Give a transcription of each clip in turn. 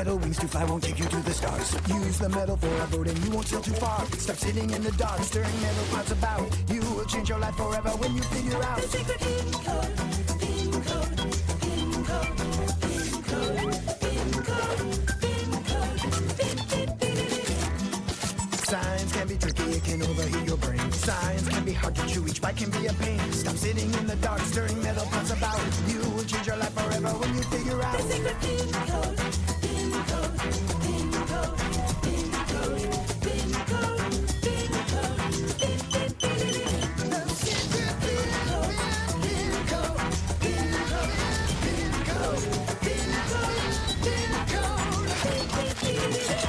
metal wings to fly won't take you to the stars. Use the metal for a boat and you won't sail too far. Stop sitting in the dark, stirring metal pots about. You will change your life forever when you figure out the secret PinCode, PinCode, PinCode, PinCode, PinCode, PinCode. Science can be tricky, it can overheat your brain. Science can be hard to chew, each bite can be a pain. Stop sitting in the dark, stirring metal pots about. You will change your life forever when you figure out the secret PinCode, PinCode, PinCode, PinCode, PinCode, PinCode, the secret PinCode, PinCode, PinCode, PinCode, PinCode.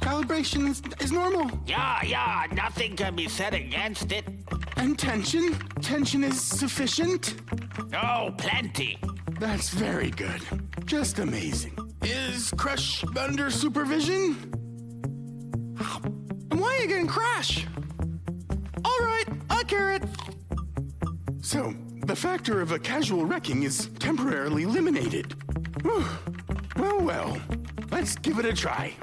Calibration is normal. Yeah, nothing can be said against it. And tension? Tension is sufficient? Oh, plenty. That's very good. Just amazing. Is Crush under supervision? And why are you getting Crash? All right, a carrot. So, the factor of a casual wrecking is temporarily eliminated. Whew. Well. Let's give it a try,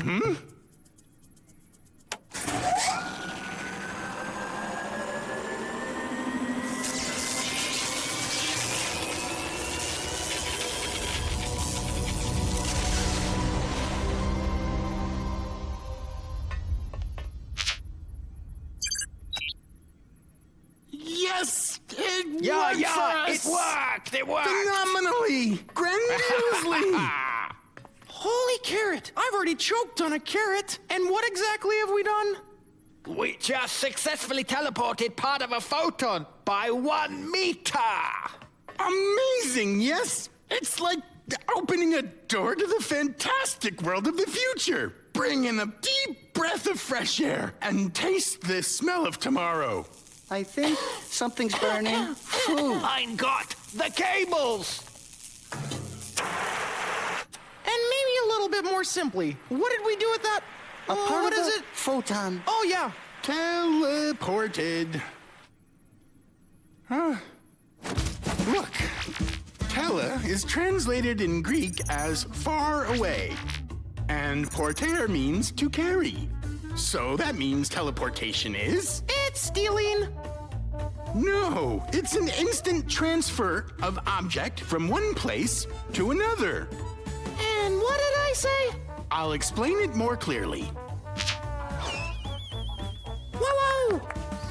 Yes! It worked for us! It worked! Phenomenally! Grandiosely! Holy carrot! I've already choked on a carrot! And what exactly have we done? We just successfully teleported part of a photon by 1 meter! Amazing, yes? It's like opening a door to the fantastic world of the future. Bring in a deep breath of fresh air and taste the smell of tomorrow. I think something's burning. Food. Mein Gott, the cables! And maybe a little bit more simply, what did we do with that? A part what of is the it? photon. Oh, yeah. Teleported. Huh? Look. Tele is translated in Greek as far away. And porter means to carry. So that means teleportation is? It's stealing. No, it's an instant transfer of object from one place to another. And what did I say? I'll explain it more clearly. Whoa!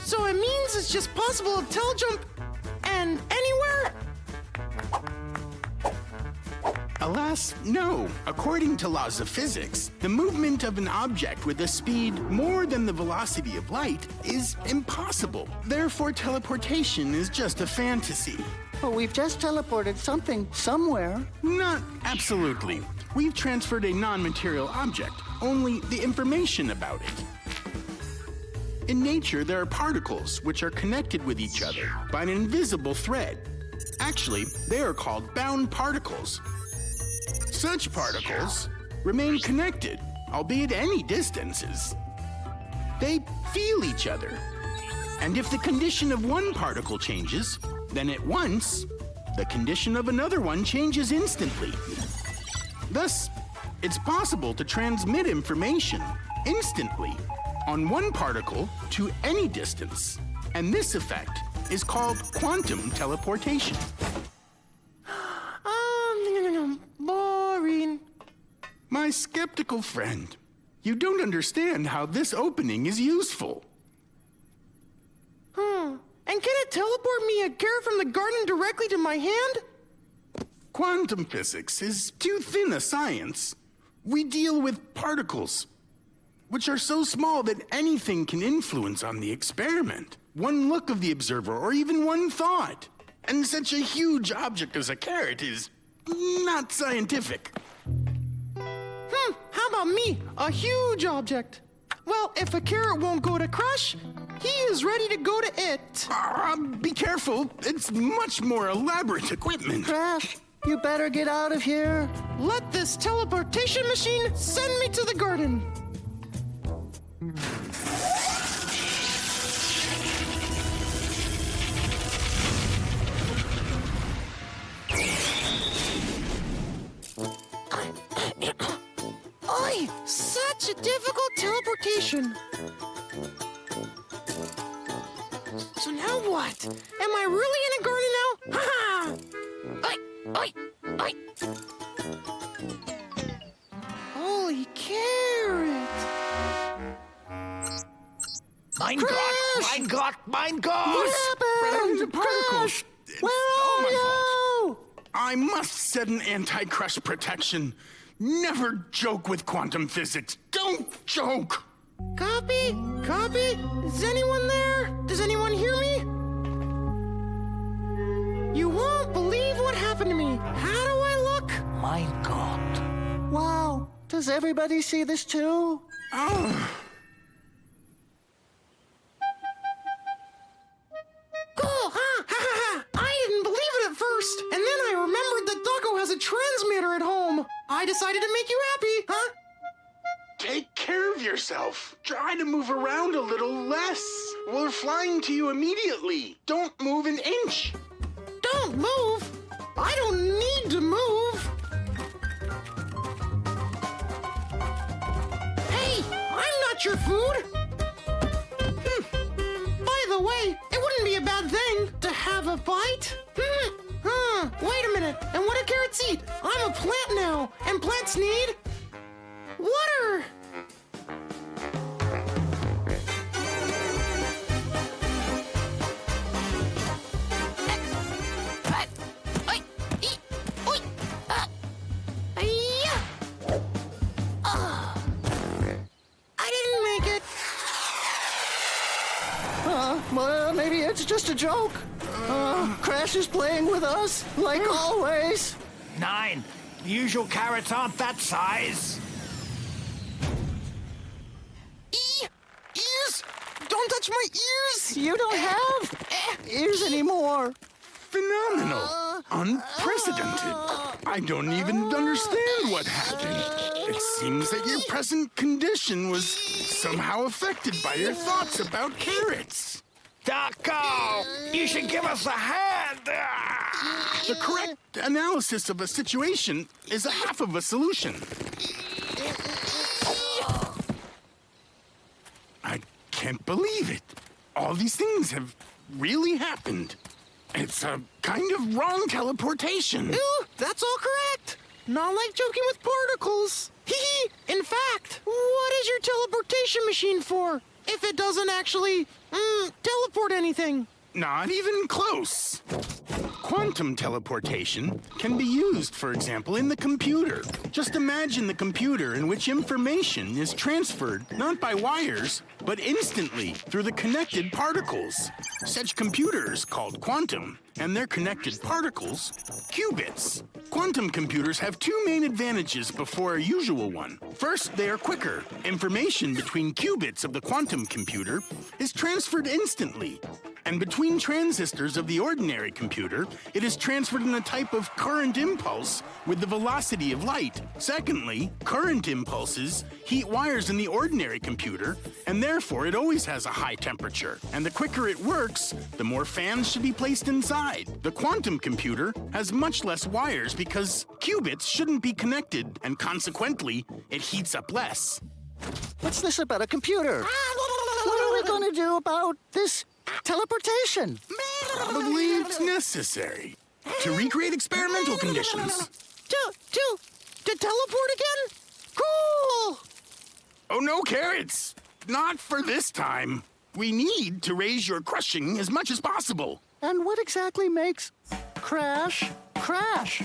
So it means it's just possible to teljump and anywhere? Alas, no. According to laws of physics, the movement of an object with a speed more than the velocity of light is impossible. Therefore, teleportation is just a fantasy. But we've just teleported something somewhere. Not absolutely. We've transferred a non-material object, only the information about it. In nature, there are particles which are connected with each other by an invisible thread. Actually, they are called bound particles. Such particles remain connected, albeit any distances. They feel each other. And if the condition of one particle changes, then at once, the condition of another one changes instantly. Thus, it's possible to transmit information instantly on one particle to any distance. And this effect is called quantum teleportation. Boring. My skeptical friend, you don't understand how this opening is useful. And can it teleport me a carrot from the garden directly to my hand? Quantum physics is too thin a science. We deal with particles, which are so small that anything can influence on the experiment. One look of the observer, or even one thought. And such a huge object as a carrot is not scientific. How about me? A huge object. Well, if a carrot won't go to Crush, he is ready to go to it. Be careful. It's much more elaborate equipment. Crash, you better get out of here. Let this teleportation machine send me to the garden. teleportation. So now what? Am I really in a garden now? Ha-ha! Oi! Oi! Oi! Holy carrot! Mein Crash! Gott! Mein Gott! Mein Gott! What happened? Particles. Crash! Where are my you? I must set an anti-crush protection. Never joke with quantum physics. Don't joke! Copy? Copy? Is anyone there? Does anyone hear me? You won't believe what happened to me. How do I look? Mein Gott! Wow. Does everybody see this too? Oh, Cool, huh? Ha ha ha! I didn't believe it at first, and then I remembered that Ducko has a transmitter at home. I decided to make you happy, huh? take care of yourself. Try to move around a little less. We're flying to you immediately. Don't move an inch. Don't move. I don't need to move. Hey, I'm not your food. By the way, it wouldn't be a bad thing to have a bite. Wait a minute. And what do carrots eat? I'm a plant now, and plants need water. I didn't make it. Well, maybe it's just a joke. Crash is playing with us, like always. Nine! The usual carrots aren't that size. Ears? Don't touch my ears. You don't have ears anymore. Phenomenal. Unprecedented. I don't even understand what happened. It seems that your present condition was somehow affected by your thoughts about carrots. Ducko! You should give us a hand! The correct analysis of a situation is a half of a solution. I can't believe it. All these things have really happened. It's a kind of wrong teleportation. Ooh, that's all correct. Not like joking with particles. Hee. In fact, what is your teleportation machine for if it doesn't actually teleport anything? Not even close. Quantum teleportation can be used, for example, in the computer. Just imagine the computer in which information is transferred not by wires, but instantly through the connected particles. Such computers called quantum, and their connected particles, qubits. Quantum computers have two main advantages before a usual one. First, they are quicker. Information between qubits of the quantum computer is transferred instantly. And between transistors of the ordinary computer, it is transferred in a type of current impulse with the velocity of light. Secondly, current impulses heat wires in the ordinary computer, and therefore it always has a high temperature. And the quicker it works, the more fans should be placed inside. The quantum computer has much less wires because qubits shouldn't be connected, and consequently, it heats up less. What's this about a computer? What are we going to do about this teleportation? Probably it's necessary to recreate experimental conditions. To teleport again? Cool! Oh no, carrots! Not for this time. We need to raise your crushing as much as possible. And what exactly makes Crash crash?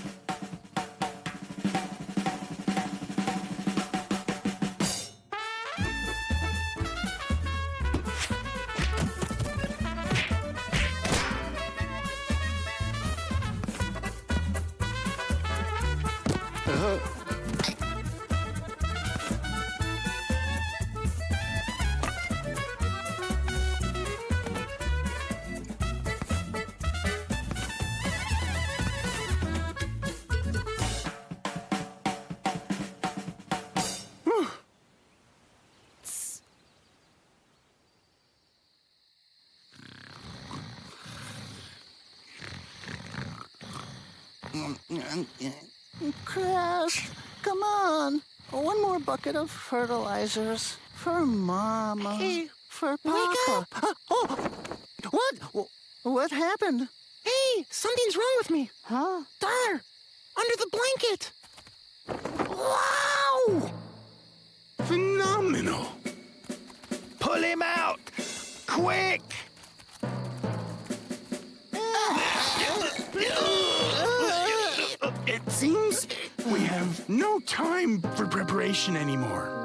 Crash, come on. One more bucket of fertilizers. For Mama. Hey, for wake Papa. Oh! What? What happened? Hey, something's wrong with me. Huh? There, under the blanket. Wow! Phenomenal. Pull him out! Quick! It seems we have no time for preparation anymore.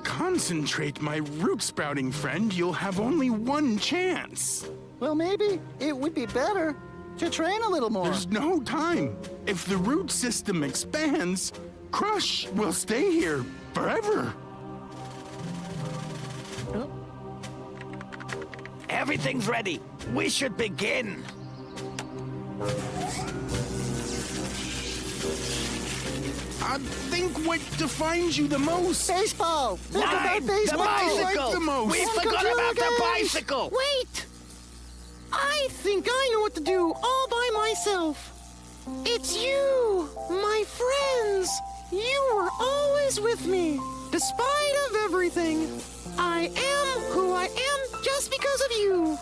Concentrate, my root sprouting friend. You'll have only one chance. Well, maybe it would be better to train a little more. There's no time. If the root system expands, Crush will stay here forever. Everything's ready. We should begin. I think what defines you the most. Baseball! Think Line, about baseball! the bicycle! Like the most. We Welcome forgot to about the the game. bicycle! Wait! I think I know what to do all by myself. It's you, my friends. You were always with me, despite of everything. I am who I am just because of you.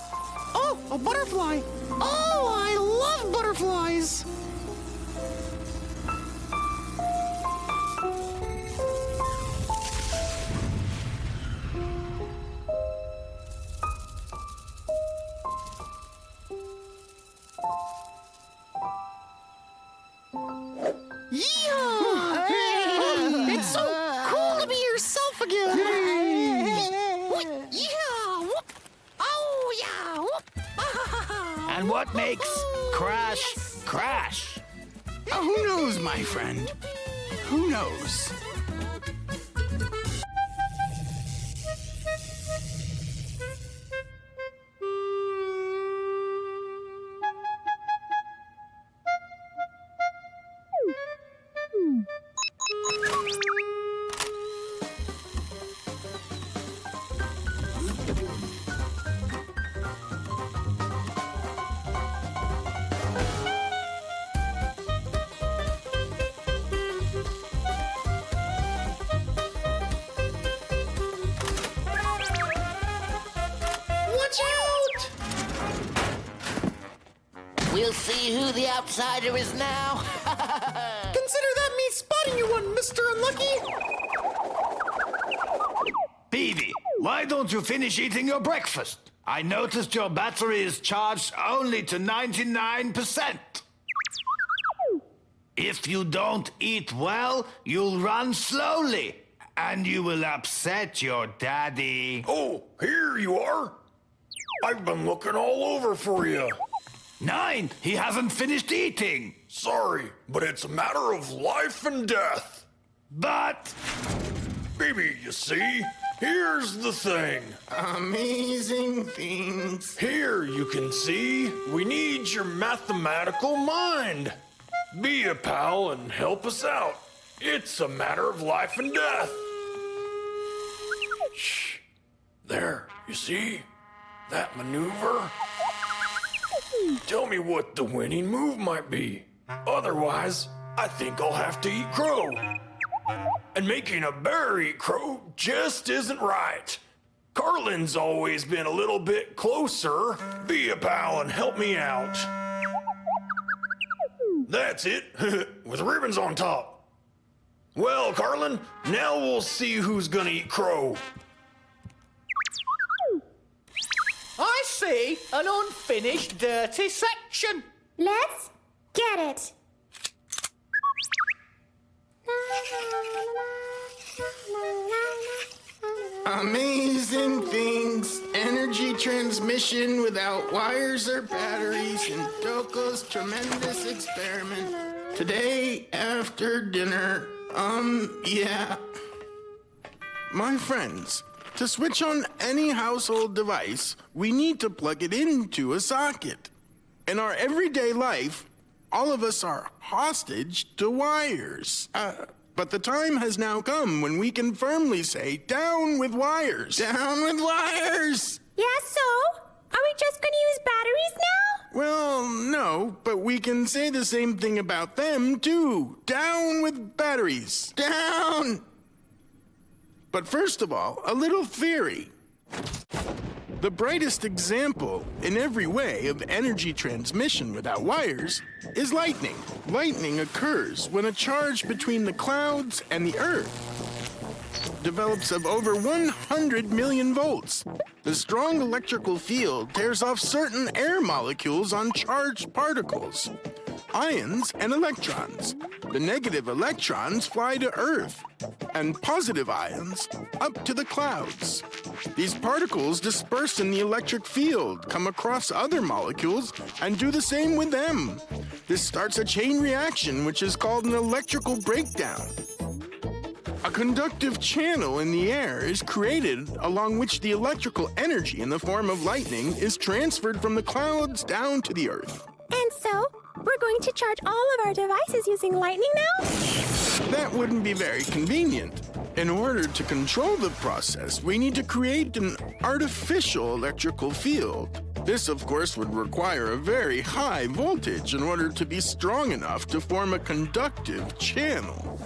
Oh, a butterfly. Oh, I love butterflies. Yeah! It's so cool to be yourself again. Yeah! Whoop. Oh, yeah! Whoop. And what makes Crash crash? Who knows, my friend? Who knows? Watch out! We'll see who the outsider is now. Consider that me spotting you one, Mr. Unlucky. Phoebe, why don't you finish eating your breakfast? I noticed your battery is charged only to 99%. If you don't eat well, you'll run slowly, and you will upset your daddy. Oh, here you are. I've been looking all over for you. 9, he hasn't finished eating. Sorry, but it's a matter of life and death. But Baby, you see, here's the thing. Amazing things. Here you can see we need your mathematical mind. Be a pal and help us out. It's a matter of life and death. Shh. There, you see? That maneuver? Tell me what the winning move might be. Otherwise, I think I'll have to eat crow. And making a bear eat crow just isn't right. Carlin's always been a little bit closer. Be a pal and help me out. That's it, with ribbons on top. Well, Carlin, now we'll see who's gonna eat crow. I see an unfinished dirty section. Let's get it. Amazing things. Energy transmission without wires or batteries in Doko's tremendous experiment. Today after dinner. Yeah. My friends, to switch on any household device, we need to plug it into a socket. In our everyday life, all of us are hostage to wires. But the time has now come when we can firmly say, down with wires. Down with wires! Yeah, so? Are we just gonna use batteries now? Well, no, but we can say the same thing about them, too. Down with batteries. Down! But first of all, a little theory. The brightest example, in every way, of energy transmission without wires is lightning. Lightning occurs when a charge between the clouds and the Earth develops of over 100 million volts. The strong electrical field tears off certain air molecules on charged particles, ions and electrons. The negative electrons fly to Earth, and positive ions up to the clouds. These particles disperse in the electric field, come across other molecules, and do the same with them. This starts a chain reaction, which is called an electrical breakdown. A conductive channel in the air is created along which the electrical energy in the form of lightning is transferred from the clouds down to the Earth. And so, we're going to charge all of our devices using lightning now? That wouldn't be very convenient. In order to control the process, we need to create an artificial electrical field. This, of course, would require a very high voltage in order to be strong enough to form a conductive channel.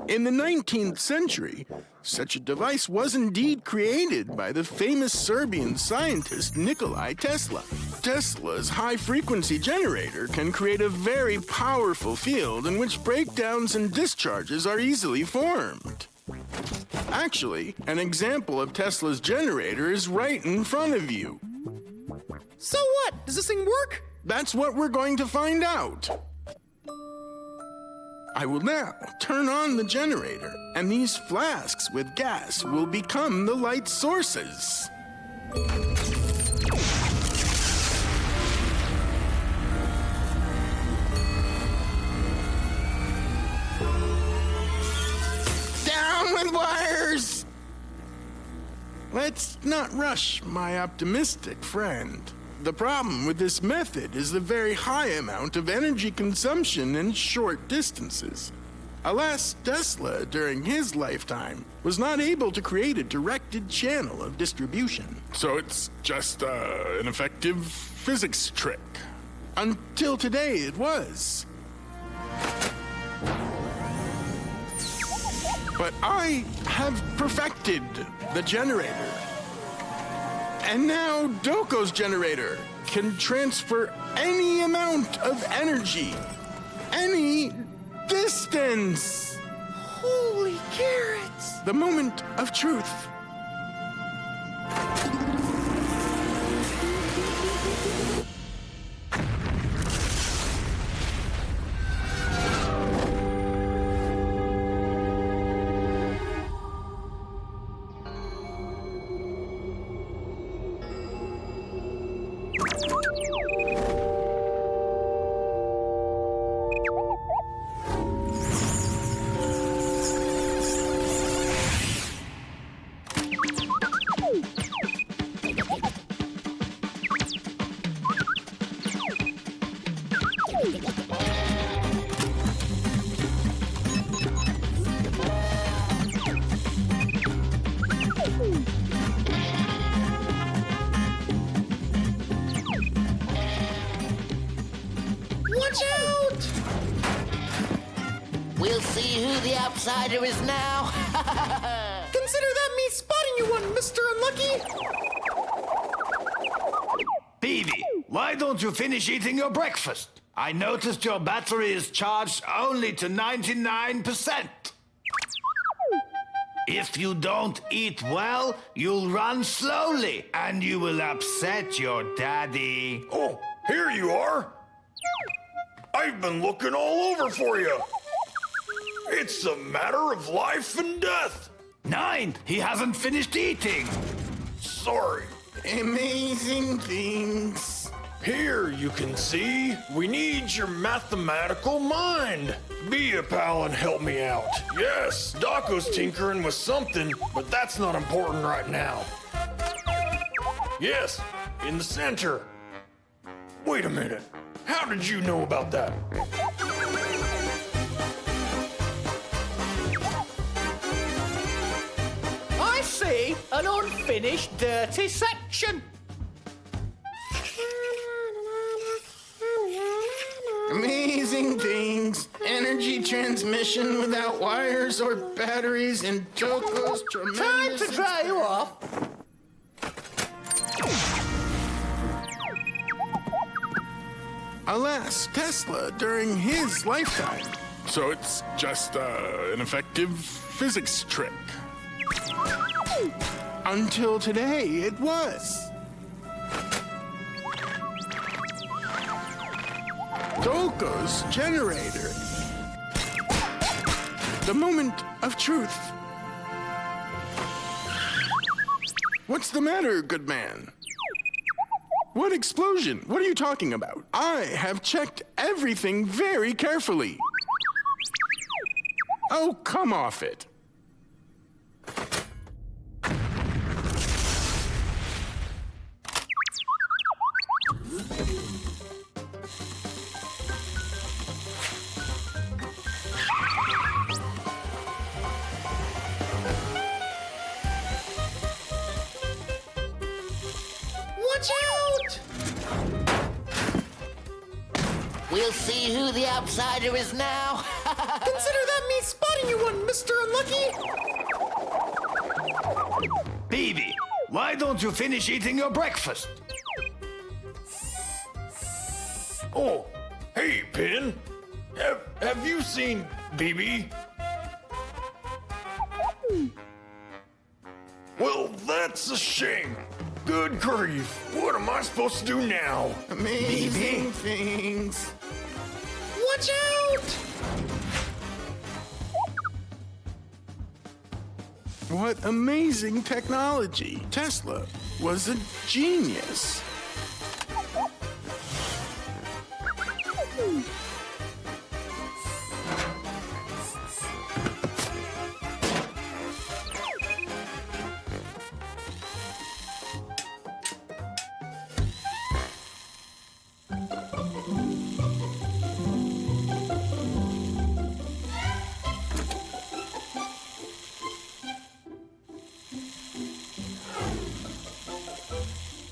In the 19th century, such a device was indeed created by the famous Serbian scientist Nikolai Tesla. Tesla's high-frequency generator can create a very powerful field in which breakdowns and discharges are easily formed. Actually, an example of Tesla's generator is right in front of you. So what? Does this thing work? That's what we're going to find out. I will now turn on the generator, and these flasks with gas will become the light sources. Down with wires! Let's not rush, my optimistic friend. The problem with this method is the very high amount of energy consumption in short distances. Alas, Tesla, during his lifetime, was not able to create a directed channel of distribution. So it's just an effective physics trick. Until today, it was. But I have perfected the generator. And now Doko's generator can transfer any amount of energy, any distance. Holy carrots! The moment of truth. Watch out! We'll see who the outsider is now. Consider that me spotting you one, Mr. Unlucky! Peavy, why don't you finish eating your breakfast? I noticed your battery is charged only to 99%. If you don't eat well, you'll run slowly, and you will upset your daddy. Oh, here you are. I've been looking all over for you. It's a matter of life and death. 9, he hasn't finished eating. Sorry. Amazing things. Here you can see, we need your mathematical mind. Be a pal and help me out. Yes, Doko's tinkering with something, but that's not important right now. Yes, in the center. Wait a minute. How did you know about that? I see an unfinished dirty section. Amazing things. Energy transmission without wires or batteries in Toko's Time tremendous... to dry you off. Alas, Tesla during his lifetime. So it's just an effective physics trick. Until today, it was. Toko's generator. The moment of truth. What's the matter, good man? What explosion? What are you talking about? I have checked everything very carefully. Oh, come off it. Watch out! We'll see who the outsider is now. Consider that me spotting you one, Mr. Unlucky. BB, why don't you finish eating your breakfast? Oh, hey, Pin. Have you seen BB? Well, that's a shame. Good grief. What am I supposed to do now? Amazing things. Watch out! What amazing technology. Tesla was a genius.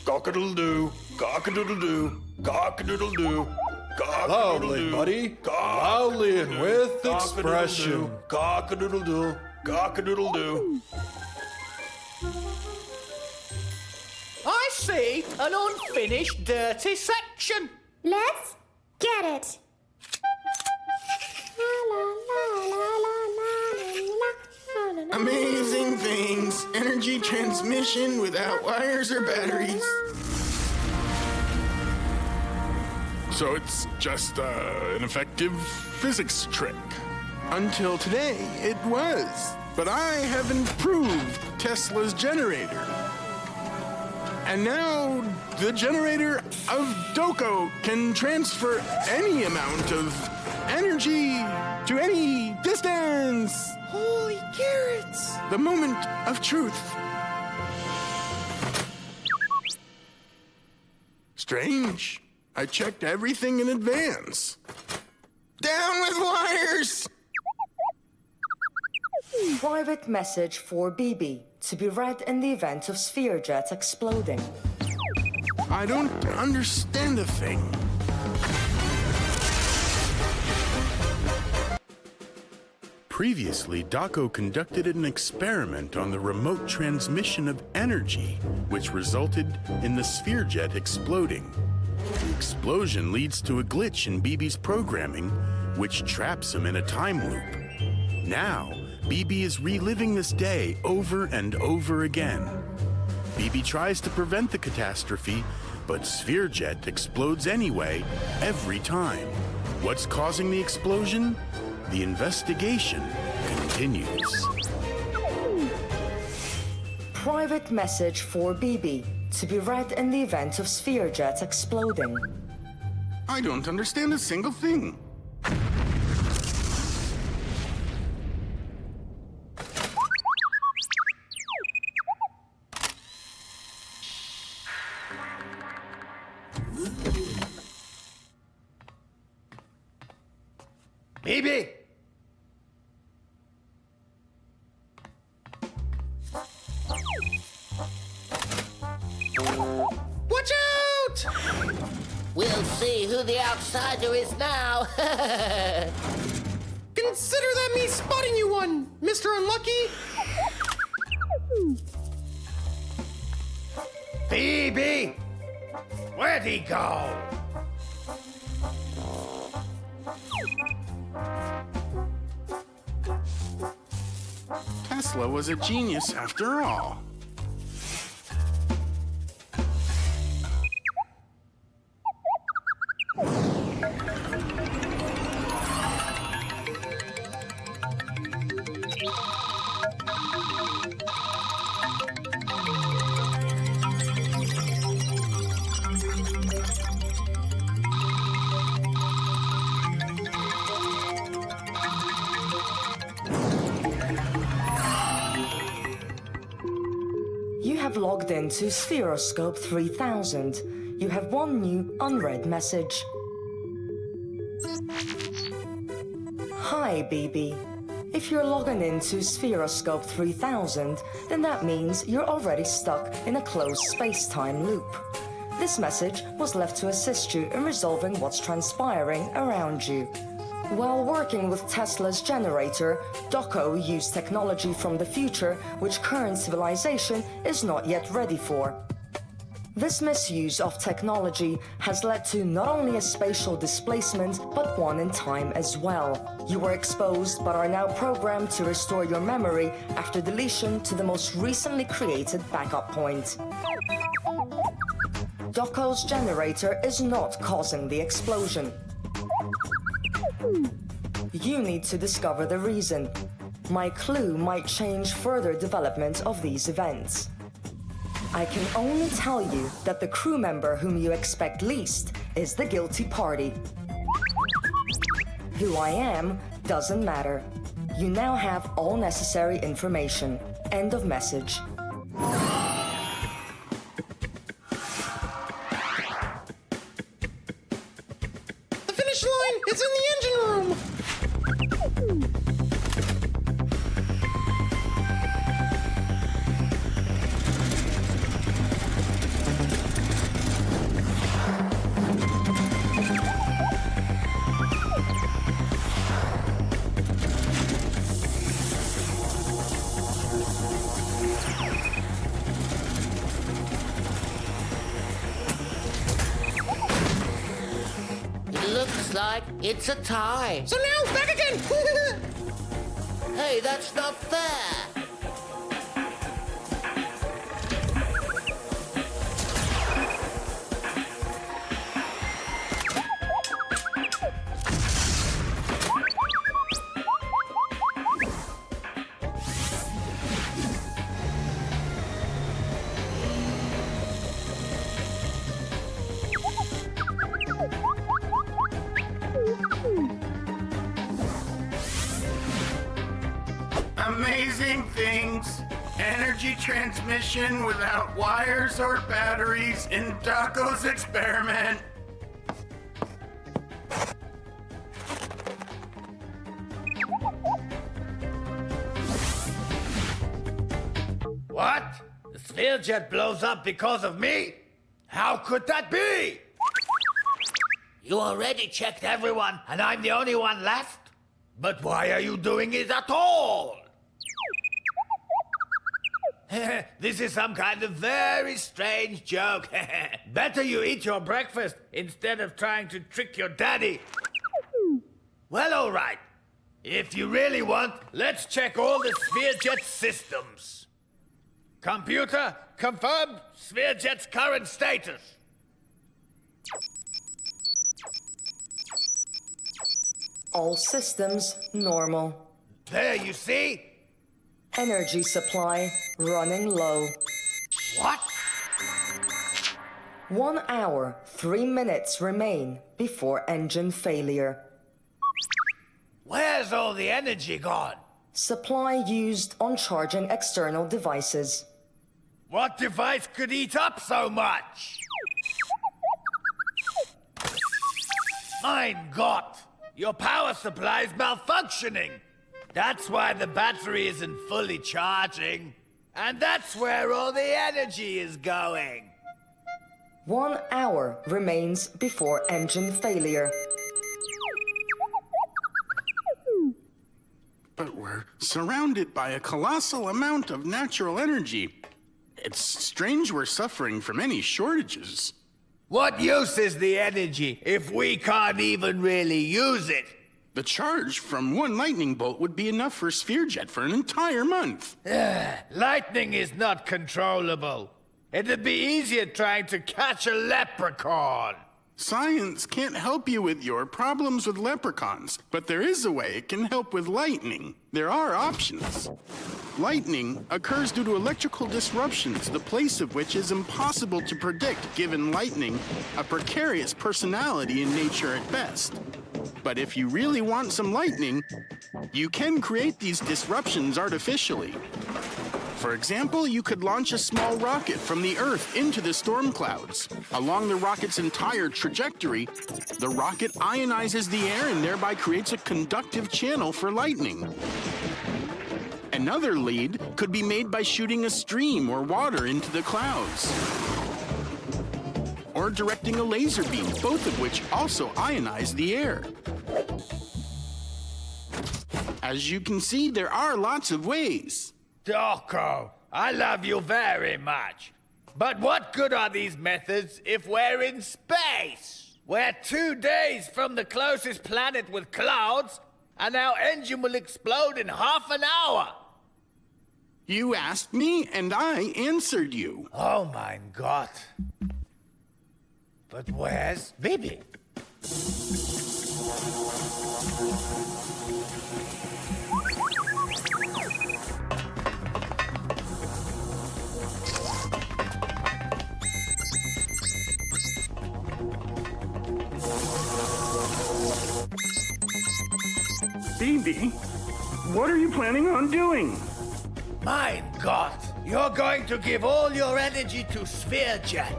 Cock-a-doodle-doo, cock-a-doodle-doo, cock-a-doodle-doo, Loudly, buddy. Loudly and with expression. Cock-a-doodle-doo, cock-a-doodle-doo. I see an unfinished dirty section. Let's get it. Amazing things. Energy transmission without wires or batteries. So it's just an effective physics trick. Until today, it was. But I have improved Tesla's generator. And now the generator of Doko can transfer any amount of energy to any distance. Holy carrots! The moment of truth. Strange. I checked everything in advance. Down with wires! Private message for BB to be read in the event of sphere jets exploding. I don't understand a thing. Previously, Dako conducted an experiment on the remote transmission of energy, which resulted in the sphere jet exploding. The explosion leads to a glitch in BB's programming, which traps him in a time loop. Now, BB is reliving this day over and over again. BB tries to prevent the catastrophe, but sphere jet explodes anyway, every time. What's causing the explosion? The investigation continues. Private message for BB to be read in the event of sphere jets exploding. I don't understand a single thing. BB? Watch out! We'll see who the outsider is now. Consider that me spotting you one, Mr. Unlucky. BB! Where'd he go? Tesla was a genius after all. You have logged into Spheroscope 3000. You have one new unread message. Hi, BB. If you're logging into Spheroscope 3000, then that means you're already stuck in a closed space-time loop. This message was left to assist you in resolving what's transpiring around you. While working with Tesla's generator, Doco used technology from the future which current civilization is not yet ready for. This misuse of technology has led to not only a spatial displacement, but one in time as well. You were exposed but are now programmed to restore your memory after deletion to the most recently created backup point. Doco's generator is not causing the explosion. You need to discover the reason. My clue might change further development of these events. I can only tell you that the crew member whom you expect least is the guilty party. Who I am doesn't matter. You now have all necessary information. End of message. The finish line is in the engine room. Looks like it's a tie. So now, back again! Hey, that's not fair. Amazing things. Energy transmission without wires or batteries in Daco's experiment. What? The sphere jet blows up because of me? How could that be? You already checked everyone, and I'm the only one left? But why are you doing it at all? This is some kind of very strange joke. Better you eat your breakfast instead of trying to trick your daddy. Well, all right. If you really want, let's check all the Spherejet systems. Computer, confirm Spherejet's current status. All systems normal. There, you see? Energy supply running low. What? 1 hour, 3 minutes remain before engine failure. Where's all the energy gone? Supply used on charging external devices. What device could eat up so much? Mein Gott! Your power supply is malfunctioning. That's why the battery isn't fully charging. And that's where all the energy is going. 1 hour remains before engine failure. But we're surrounded by a colossal amount of natural energy. It's strange we're suffering from any shortages. What use is the energy if we can't even really use it? The charge from one lightning bolt would be enough for Spherejet for an entire month. Lightning is not controllable. It'd be easier trying to catch a leprechaun. Science can't help you with your problems with leprechauns, but there is a way it can help with lightning. There are options. Lightning occurs due to electrical disruptions, the place of which is impossible to predict, given lightning a precarious personality in nature at best. But if you really want some lightning, you can create these disruptions artificially. For example, you could launch a small rocket from the Earth into the storm clouds. Along the rocket's entire trajectory, the rocket ionizes the air and thereby creates a conductive channel for lightning. Another lead could be made by shooting a stream or water into the clouds, or directing a laser beam, both of which also ionize the air. As you can see, there are lots of ways. Doko, I love you very much. But what good are these methods if we're in space? We're 2 days from the closest planet with clouds, and our engine will explode in half an hour. You asked me, and I answered you. Oh my God. But where's Bibi? Bibi, what are you planning on doing? My God, you're going to give all your energy to Spherejet.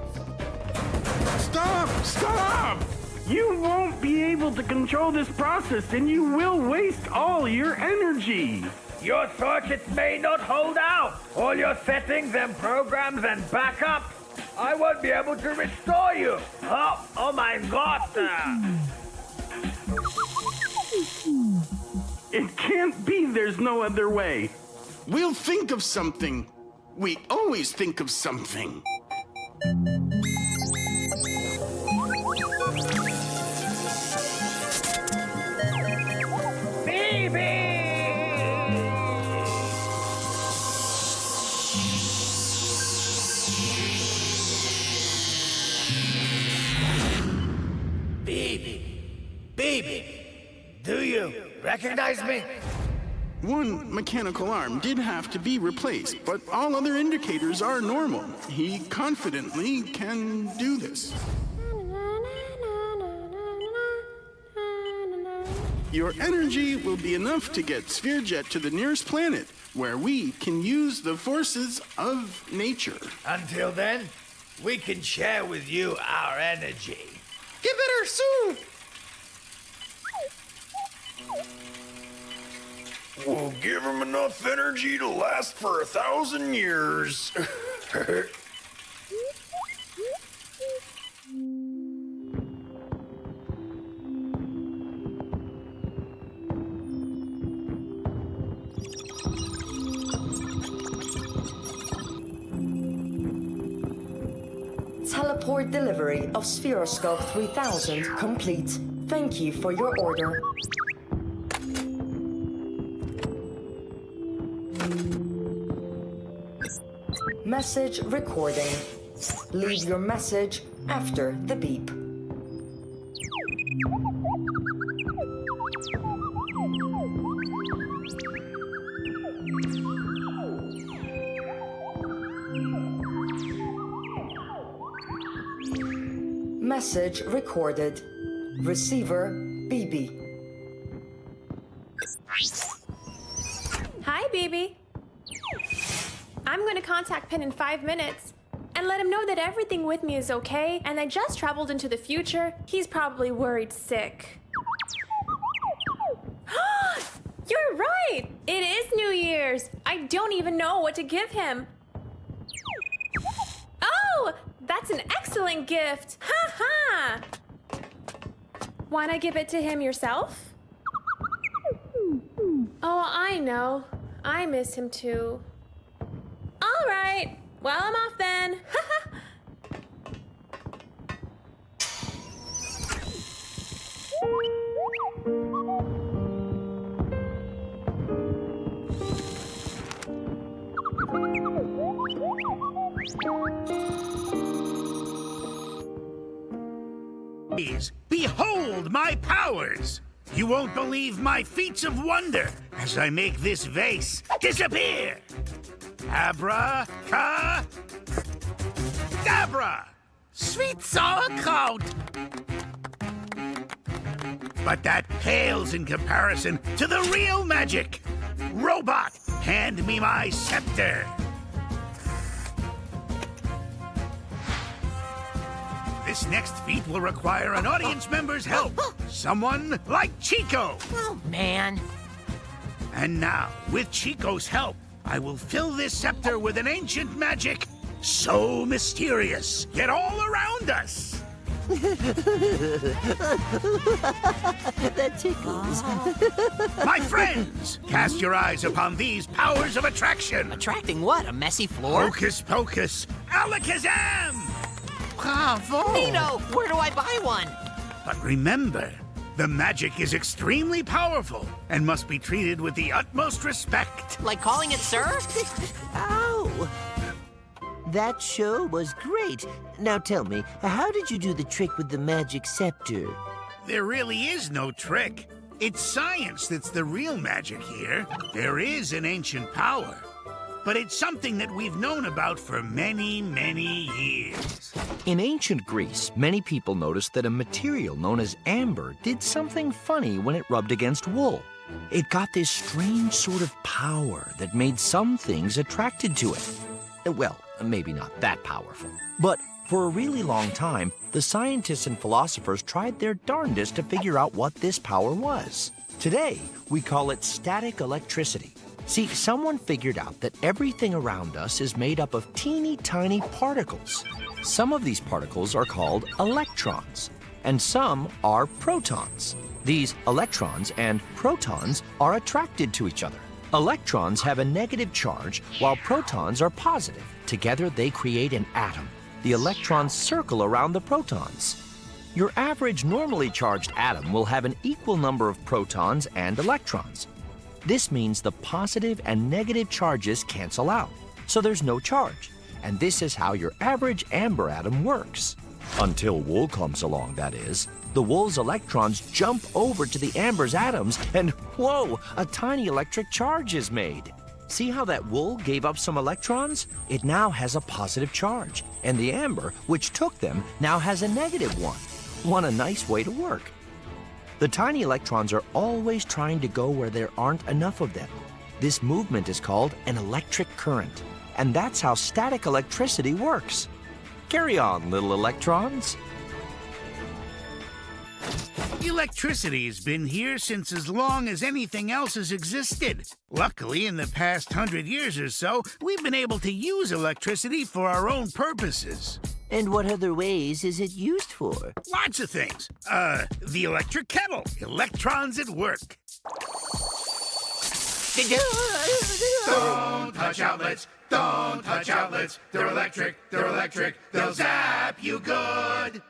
Stop! Stop! You won't be able to control this process, and you will waste all your energy. Your circuits may not hold out. All your settings and programs and backups. I won't be able to restore you. Oh my God. It can't be. There's no other way. We'll think of something. We always think of something. Bibi, do you recognize me? One mechanical arm did have to be replaced, but all other indicators are normal. He confidently can do this. Your energy will be enough to get Spherejet to the nearest planet, where we can use the forces of nature. Until then, we can share with you our energy. Get better soon! We'll give him enough energy to last for 1,000 years. Teleport delivery of Spheroscope 3000 complete. Thank you for your order. Message recording. Leave your message after the beep. Message recorded. Receiver Bibi. Hi, Bibi. I'm going to contact Pin in 5 minutes and let him know that everything with me is okay and I just traveled into the future. He's probably worried sick. It is New Year's. I don't even know what to give him. Oh, that's an excellent gift. Ha ha. Wanna give it to him yourself? Oh, I know. I miss him too. All right. Well, I'm off then. Ha ha. Behold my powers! You won't believe my feats of wonder as I make this vase disappear! Abracadabra! Sweet sauerkraut! But that pales in comparison to the real magic! Robot, hand me my scepter! This next feat will require an audience member's help. Someone like Chico. Oh, man. And now, with Chico's help, I will fill this scepter with an ancient magic so mysterious, yet all around us. That tickles. My friends, cast your eyes upon these powers of attraction. Attracting what? A messy floor? Hocus pocus, alakazam! Bravo! Nino, where do I buy one? But remember, the magic is extremely powerful and must be treated with the utmost respect. Like calling it sir? Ow! That show was great. Now tell me, how did you do the trick with the magic scepter? There really is no trick. It's science that's the real magic here. There is an ancient power, but it's something that we've known about for many, many years. In ancient Greece, many people noticed that a material known as amber did something funny when it rubbed against wool. It got this strange sort of power that made some things attracted to it. Well, maybe not that powerful. But for a really long time, the scientists and philosophers tried their darndest to figure out what this power was. Today, we call it static electricity. See, someone figured out that everything around us is made up of teeny tiny particles. Some of these particles are called electrons, and some are protons. These electrons and protons are attracted to each other. Electrons have a negative charge, while protons are positive. Together, they create an atom. The electrons circle around the protons. Your average normally charged atom will have an equal number of protons and electrons. This means the positive and negative charges cancel out, so there's no charge. And this is how your average amber atom works. Until wool comes along, that is. The wool's electrons jump over to the amber's atoms, and whoa, a tiny electric charge is made. See how that wool gave up some electrons? It now has a positive charge, and the amber, which took them, now has a negative one. What a nice way to work. The tiny electrons are always trying to go where there aren't enough of them. This movement is called an electric current, and that's how static electricity works. Carry on, little electrons. Electricity has been here since as long as anything else has existed. Luckily, in the past 100 years or so, we've been able to use electricity for our own purposes. And what other ways is it used for? Lots of things. The electric kettle. Electrons at work. Don't touch outlets. Don't touch outlets. They're electric. They're electric. They'll zap you good.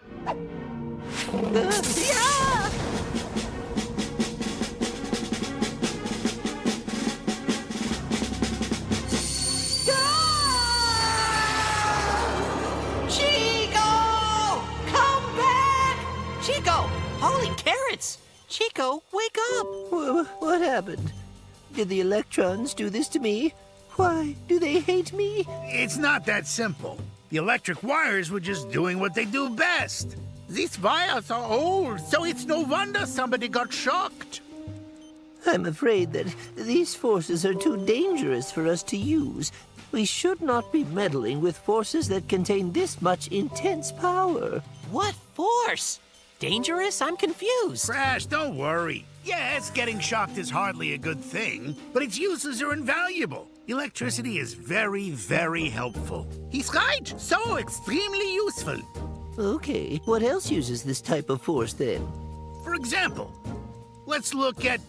Chico! Holy carrots! Chico, wake up! What happened? Did the electrons do this to me? Why do they hate me? It's not that simple. The electric wires were just doing what they do best. These wires are old, so it's no wonder somebody got shocked. I'm afraid that these forces are too dangerous for us to use. We should not be meddling with forces that contain this much intense power. What force? Dangerous? I'm confused. Crash, don't worry. Yes, getting shocked is hardly a good thing, but its uses are invaluable. Electricity is very, very helpful. He's right. So extremely useful. Okay, what else uses this type of force then? For example, let's look at,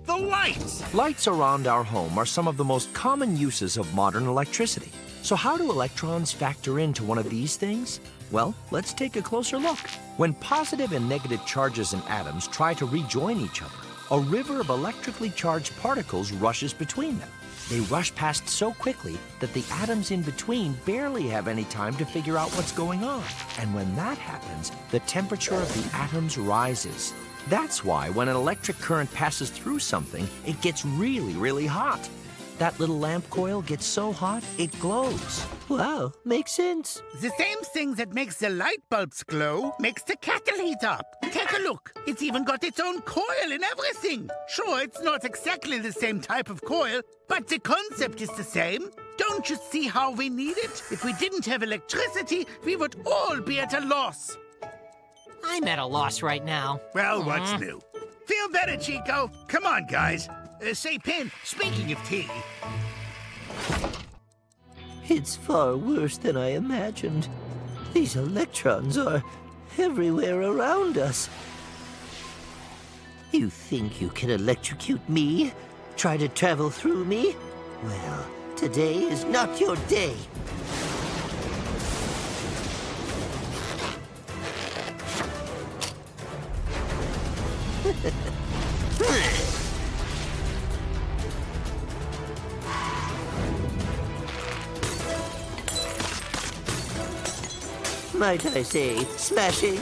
the lights. Lights around our home are some of the most common uses of modern electricity. So how do electrons factor into one of these things? Well, let's take a closer look. When positive and negative charges in atoms try to rejoin each other, a river of electrically charged particles rushes between them. They rush past so quickly that the atoms in between barely have any time to figure out what's going on. And when that happens, the temperature of the atoms rises. That's why when an electric current passes through something, it gets really, really hot. That little lamp coil gets so hot, it glows. Wow, makes sense. The same thing that makes the light bulbs glow makes the kettle heat up. Take a look. It's even got its own coil and everything. Sure, it's not exactly the same type of coil, but the concept is the same. Don't you see how we need it? If we didn't have electricity, we would all be at a loss. I'm at a loss right now. Well, what's new? Feel better, Chico. Come on, guys. Say, Pin, speaking of tea... It's far worse than I imagined. These electrons are everywhere around us. You think you can electrocute me? Try to travel through me? Well, today is not your day. Might I say, smashing?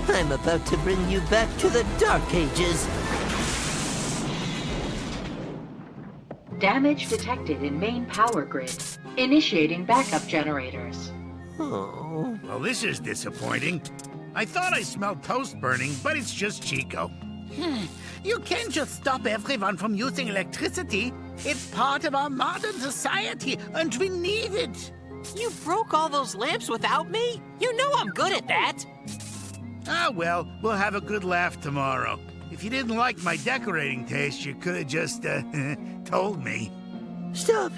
I'm about to bring you back to the Dark Ages. Damage detected in main power grid. Initiating backup generators. Oh. Well, this is disappointing. I thought I smelled toast burning, but it's just Chico. You can't just stop everyone from using electricity. It's part of our modern society, and we need it. You broke all those lamps without me? You know I'm good at that. Ah, well, we'll have a good laugh tomorrow. If you didn't like my decorating taste, you could have just, told me. Stop!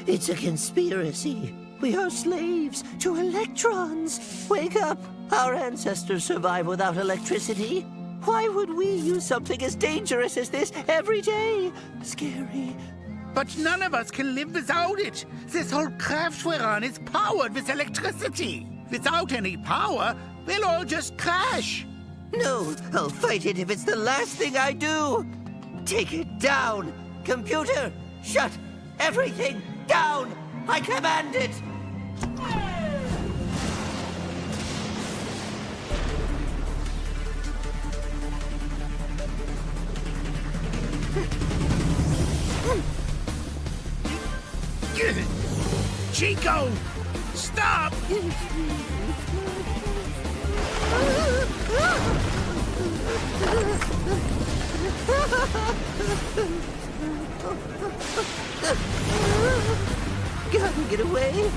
It's a conspiracy. We are slaves to electrons. Wake up! Our ancestors survived without electricity. Why would we use something as dangerous as this every day? Scary. But none of us can live without it. This whole craft we're on is powered with electricity. Without any power, we'll all just crash. No, I'll fight it if it's the last thing I do. Take it down. Computer, shut everything down. I command it. Chico, stop! Gotta get away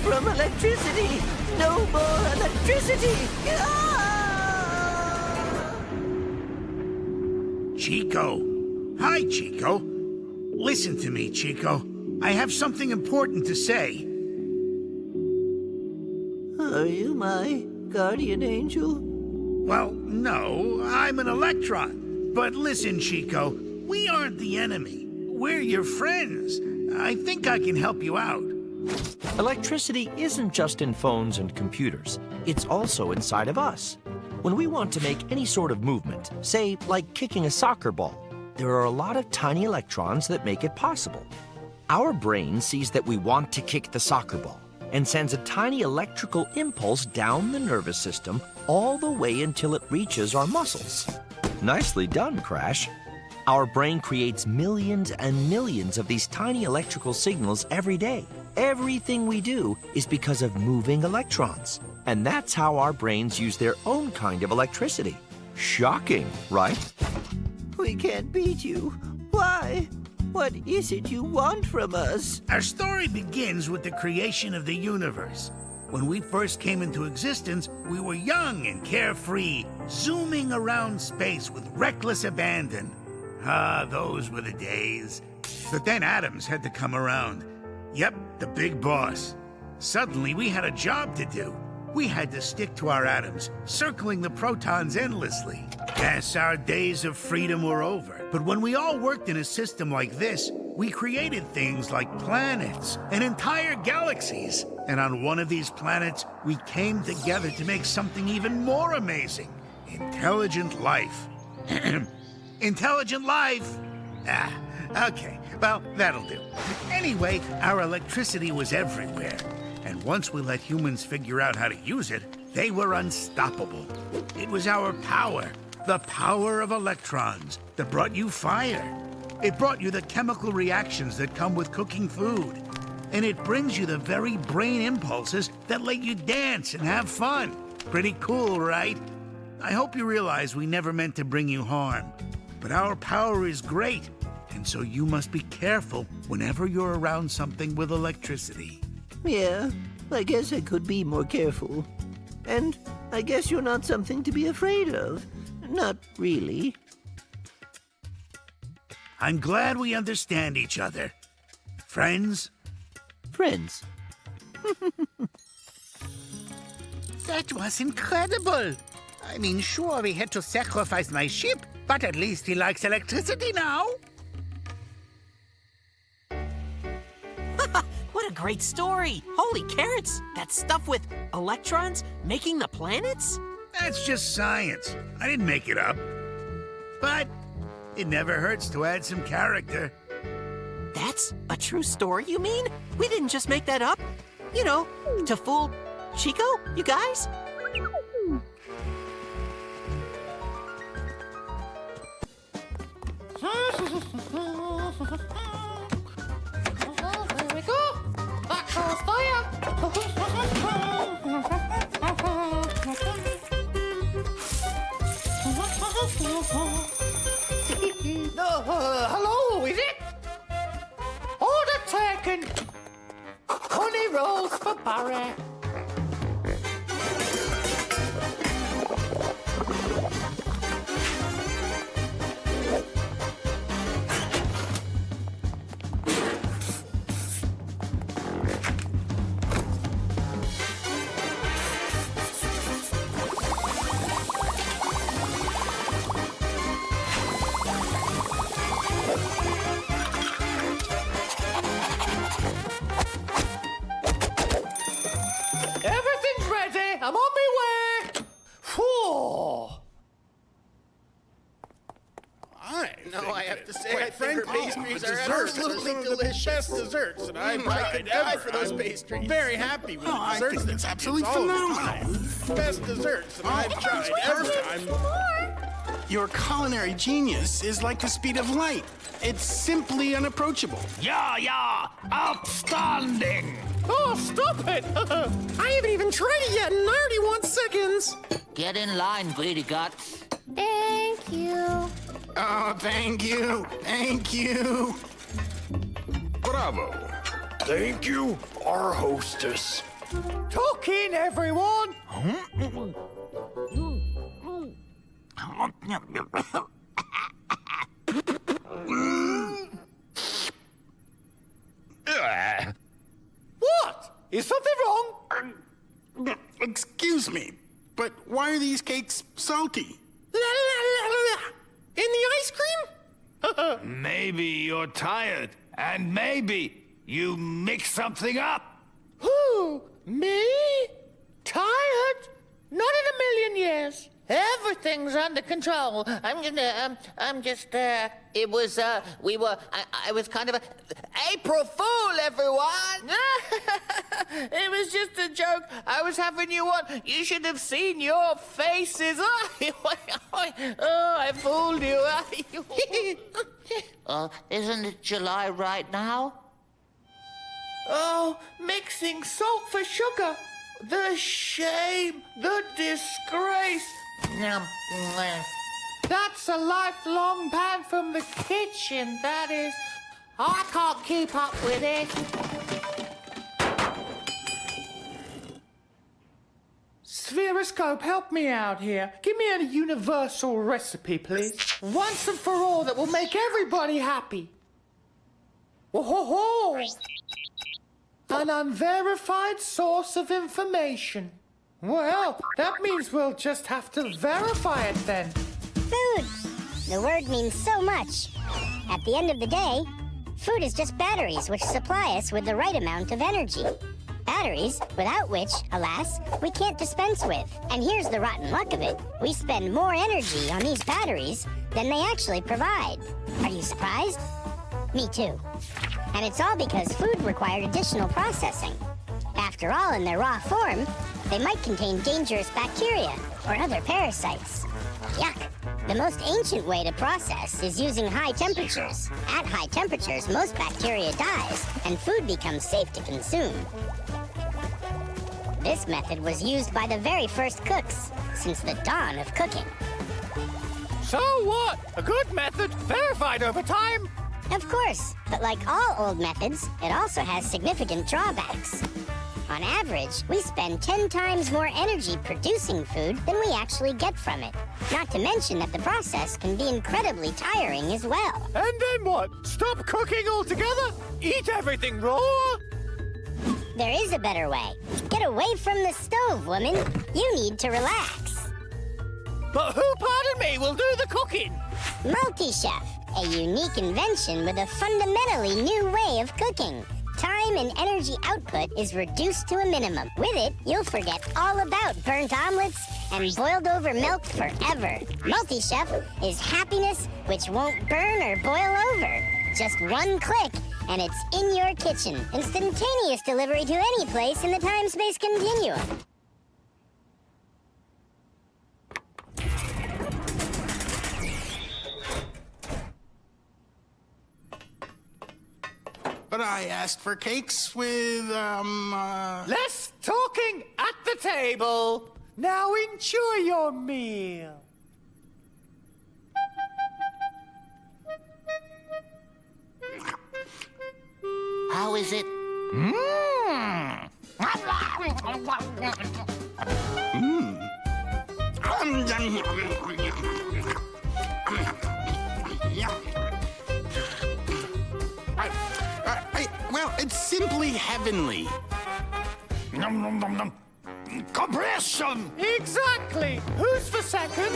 from electricity. No more electricity. Chico. Hi, Chico. Listen to me, Chico. I have something important to say. Are you my guardian angel? Well, no, I'm an electron. But listen, Chico, we aren't the enemy. We're your friends. I think I can help you out. Electricity isn't just in phones and computers. It's also inside of us. When we want to make any sort of movement, say like kicking a soccer ball, there are a lot of tiny electrons that make it possible. Our brain sees that we want to kick the soccer ball and sends a tiny electrical impulse down the nervous system all the way until it reaches our muscles. Nicely done, Crash. Our brain creates millions and millions of these tiny electrical signals every day. Everything we do is because of moving electrons. And that's how our brains use their own kind of electricity. Shocking, right? We can't beat you. Why? What is it you want from us? Our story begins with the creation of the universe. When we first came into existence, we were young and carefree, zooming around space with reckless abandon. Ah, those were the days. But then atoms had to come around. Yep, the big boss. Suddenly, we had a job to do. We had to stick to our atoms, circling the protons endlessly. Yes, our days of freedom were over. But when we all worked in a system like this, we created things like planets and entire galaxies. And on one of these planets, we came together to make something even more amazing. Intelligent life. Intelligent life! Ah, okay. Well, that'll do. Anyway, our electricity was everywhere. And once we let humans figure out how to use it, they were unstoppable. It was our power, the power of electrons, that brought you fire. It brought you the chemical reactions that come with cooking food. And it brings you the very brain impulses that let you dance and have fun. Pretty cool, right? I hope you realize we never meant to bring you harm. But our power is great, and so you must be careful whenever you're around something with electricity. Yeah, I guess I could be more careful. And I guess you're not something to be afraid of. Not really. I'm glad we understand each other. Friends? Friends. That was incredible. I mean, sure, we had to sacrifice my ship, but at least he likes electricity now. What a great story! Holy carrots! That stuff with electrons making the planets? That's just science. I didn't make it up. But it never hurts to add some character. That's a true story, you mean? We didn't just make that up? You know, to fool Chico, you guys? There we go. That goes hello, is it? Order taken. Honey rolls for Barry. Everything's ready. I'm on my way. Whew. I have to say, I think her pastries are absolutely delicious. Best desserts, and I could die for those pastries. Very happy with the desserts. I think it's absolutely phenomenal. Best desserts, and I've tried every time. Your culinary genius is like the speed of light. It's simply unapproachable. Yeah, outstanding. Oh, stop it! I haven't even tried it yet, and I already want seconds. Get in line, greedy guts. Thank you. Oh, thank you. Thank you. Bravo. Thank you, our hostess. Talk in, everyone. What? Is something wrong? Excuse me, but why are these cakes salty? In the ice cream? Maybe you're tired, and maybe you mixed something up. Who? Me? Tired? Not in a million years. Everything's under control. I was kind of a April Fool, everyone. It was just a joke. I was having you on. You should have seen your faces. Oh, I fooled you. Isn't it July right now? Oh, mixing salt for sugar. The shame, the disgrace. That's a lifelong ban from the kitchen, that is. I can't keep up with it. Spheroscope, help me out here. Give me a universal recipe, please. Once and for all that will make everybody happy. Whoa-ho-ho! An unverified source of information. Well, that means we'll just have to verify it then. Food! The word means so much. At the end of the day, food is just batteries which supply us with the right amount of energy. Batteries, without which, alas, we can't dispense with. And here's the rotten luck of it. We spend more energy on these batteries than they actually provide. Are you surprised? Me too. And it's all because food required additional processing. After all, in their raw form, they might contain dangerous bacteria or other parasites. Yuck! The most ancient way to process is using high temperatures. At high temperatures, most bacteria dies, and food becomes safe to consume. This method was used by the very first cooks since the dawn of cooking. So what? A good method, verified over time. Of course, but like all old methods, it also has significant drawbacks. On average, we spend 10 times more energy producing food than we actually get from it. Not to mention that the process can be incredibly tiring as well. And then what? Stop cooking altogether? Eat everything raw? There is a better way. Get away from the stove, woman. You need to relax. But who, pardon me, will do the cooking? Multi-chef, a unique invention with a fundamentally new way of cooking. Time and energy output is reduced to a minimum. With it, you'll forget all about burnt omelets and boiled over milk forever. Multi-chef is happiness which won't burn or boil over. Just one click, and it's in your kitchen. Instantaneous delivery to any place in the time-space continuum. But I asked for cakes with, Less talking at the table. Now enjoy your meal. How is it? Well, it's simply heavenly. Nom nom nom nom. Compression! Exactly. Who's for second?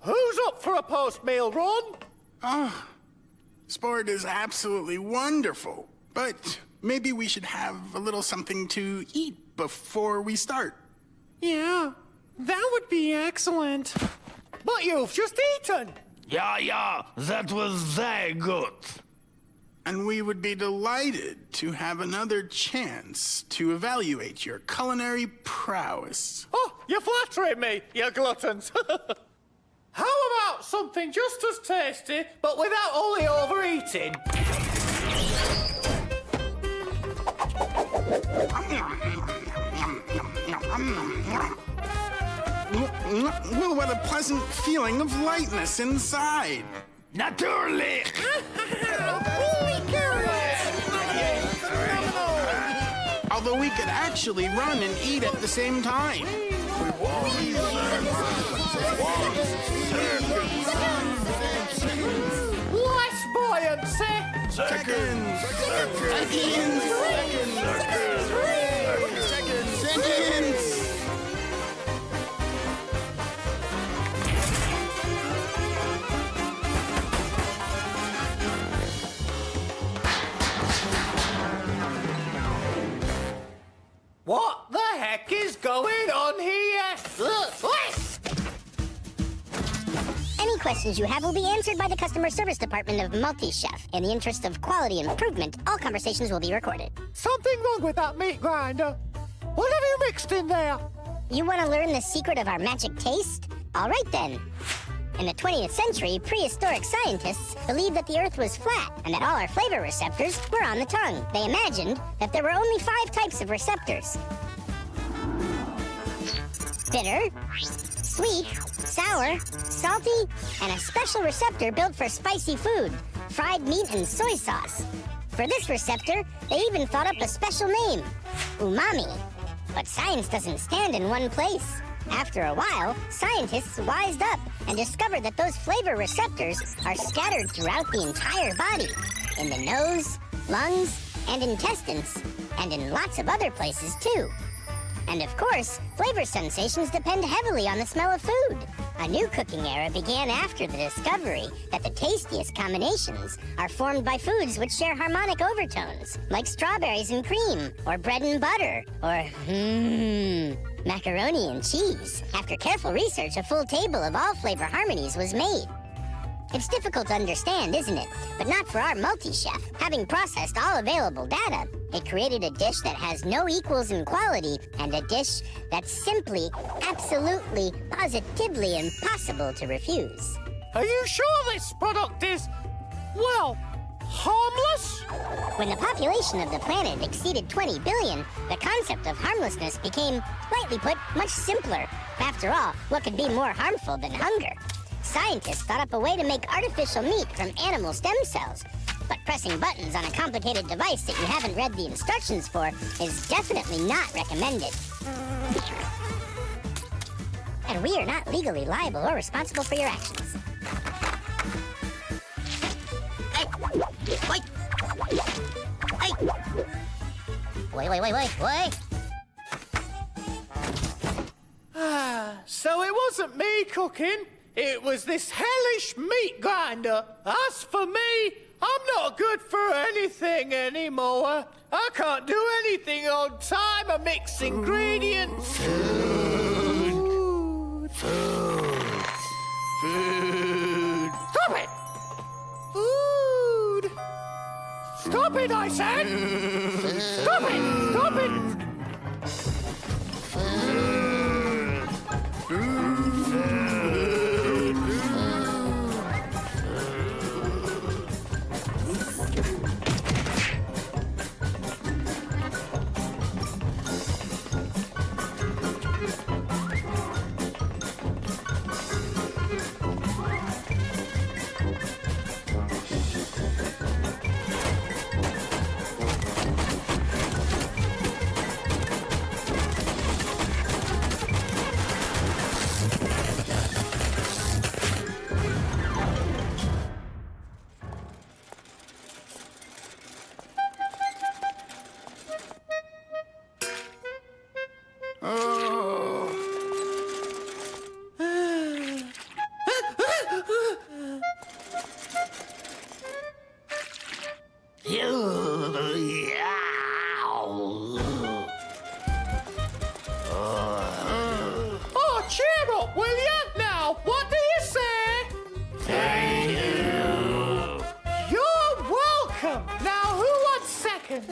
Who's up for a post-meal run? Oh, sport is absolutely wonderful. But maybe we should have a little something to eat before we start. Yeah, that would be excellent. But you've just eaten. Yeah, that was very good. And we would be delighted to have another chance to evaluate your culinary prowess. Oh, you're flattering me, you gluttons. How about something just as tasty, but without all the overeating? Well, what a pleasant feeling of lightness inside. Naturally! Although we could actually run and eat at the same time. Less buoyancy, Seconds! What the heck is going on here? Any questions you have will be answered by the customer service department of Multi-Chef. In the interest of quality improvement, all conversations will be recorded. Something wrong with that meat grinder. What have you mixed in there? You want to learn the secret of our magic taste? All right then. In the 20th century, prehistoric scientists believed that the Earth was flat and that all our flavor receptors were on the tongue. They imagined that there were only 5 types of receptors: bitter, sweet, sour, salty, and a special receptor built for spicy food, fried meat and soy sauce. For this receptor, they even thought up a special name: umami. But science doesn't stand in one place. After a while, scientists wised up and discovered that those flavor receptors are scattered throughout the entire body, in the nose, lungs, and intestines, and in lots of other places too. And of course, flavor sensations depend heavily on the smell of food. A new cooking era began after the discovery that the tastiest combinations are formed by foods which share harmonic overtones, like strawberries and cream, or bread and butter, or macaroni and cheese. After careful research, a full table of all flavor harmonies was made. It's difficult to understand, isn't it? But not for our multi-chef. Having processed all available data, it created a dish that has no equals in quality, and a dish that's simply, absolutely, positively impossible to refuse. Are you sure this product is, well, harmless? When the population of the planet exceeded 20 billion, the concept of harmlessness became, lightly put, much simpler. After all, what could be more harmful than hunger? Scientists thought up a way to make artificial meat from animal stem cells. But pressing buttons on a complicated device that you haven't read the instructions for is definitely not recommended. And we are not legally liable or responsible for your actions. Hey! Wait! Hey! Wait! So it wasn't me cooking. It was this hellish meat grinder. As for me, I'm not good for anything anymore. I can't do anything on time or mix ingredients. Food. Stop it! Food. Stop it, I said! Stop it! Stop it! Oh, cheer up, will you? Now, what do you say? Thank you. You're welcome. Now, who wants second?